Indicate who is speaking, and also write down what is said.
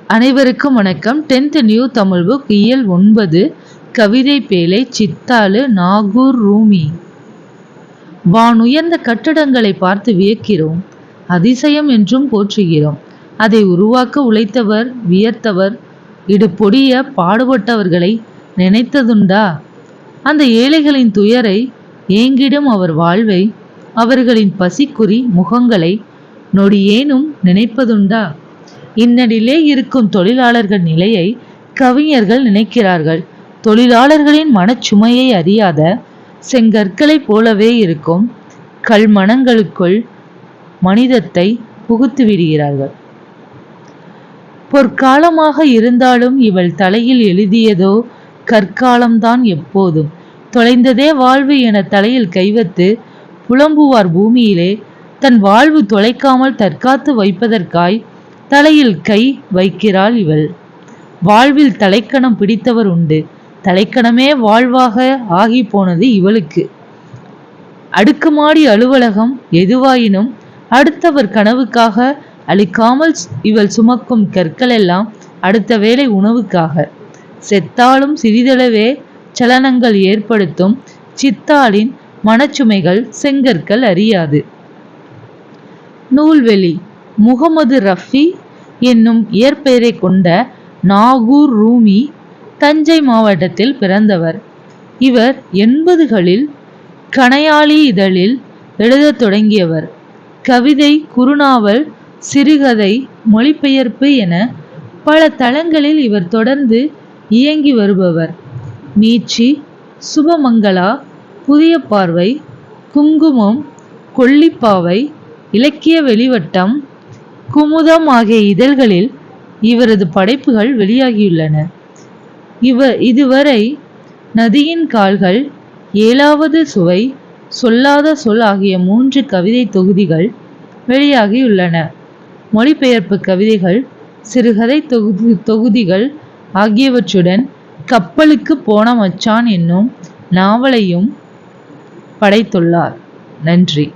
Speaker 1: அனைவருக்கும் வணக்கம். 10th new Tamil book இயல் 9 கவிதை பேழை சித்தாளு நாகூர் ரூமி. வானுயர்ந்த கட்டடங்களை பார்த்து வியக்கிறோம், அதிசயம் என்றும் போற்றுகிறோம். அதை உருவாக்க உழைத்தவர், வியர்த்தவர், இடுபொடிய பாடுபட்டவர்களை நினைத்ததுண்டா? அந்த ஏழைகளின் துயரை, ஏங்கிடும் அவர் வாழ்வை, அவர்களின் பசிக்குறி முகங்களை நொடியேனும் நினைப்பதுண்டா? இன்னடிலே இருக்கும் தொழிலாளர்கள் நிலையை கவிஞர்கள் நினைக்கிறார்கள். தொழிலாளர்களின் மனச்சுமையை அறியாத செங்கற்களைப் போலவே இருக்கும் கல்மனங்களுக்குள் மனிதத்தை புகுத்து விடுகிறார்கள். பொற்காலமாக இருந்தாலும் இவள் தலையில் எழுதியதோ கற்காலம்தான். எப்போதும் தொலைந்ததே வாழ்வு என தலையில் கைவத்து புலம்புவார் பூமியிலே தன் வாழ்வு தொலைக்காமல் தற்காத்து வைப்பதற்காய் தலையில் கை வைக்கிறாள் இவள். வாழ்வில் தலைக்கணம் பிடித்தவர் உண்டு, தலைக்கணமே வாழ்வாக ஆகி போனது இவளுக்கு. அடுக்குமாடி அலுவலகம் எதுவாயினும் அடுத்தவர் கனவுக்காக அழிக்காமல் இவள் சுமக்கும் கற்களெல்லாம் அடுத்த வேளை உணவுக்காக. செத்தாலும் சிறிதளவே சலனங்கள் ஏற்படுத்தும் சித்தாளின் மனச்சுமைகள் செங்கற்கள் அறியாது. நூல்வெளி முகமது ரஃபி என்னும் இயற்பெயரை கொண்ட நாகூர் ரூமி தஞ்சை மாவட்டத்தில் பிறந்தவர். இவர் 80களில் கணையாளி இதழில் எழுதத் தொடங்கியவர். கவிதை, குறுநாவல், சிறுகதை, மொழிபெயர்ப்பு என பல தளங்களில் இவர் தொடர்ந்து இயங்கி வருபவர். மீட்சி, சுபமங்களா, புதிய பார்வை, குங்குமம், கொல்லிப்பாவை, இலக்கிய வெளிவட்டம், குமுதம் ஆகிய இதழ்களில் இவரது படைப்புகள் வெளியாகியுள்ளன. இதுவரை நதியின் கால்கள், 7வது சுவை, சொல்லாத சொல் ஆகிய 3 கவிதை தொகுதிகள் வெளியாகியுள்ளன. மொழிபெயர்ப்பு கவிதைகள், சிறுகதை தொகுதிகள் ஆகியவற்றுடன் கப்பலுக்கு போன மச்சான் என்னும் நாவலையும் படைத்துள்ளார். நன்றி.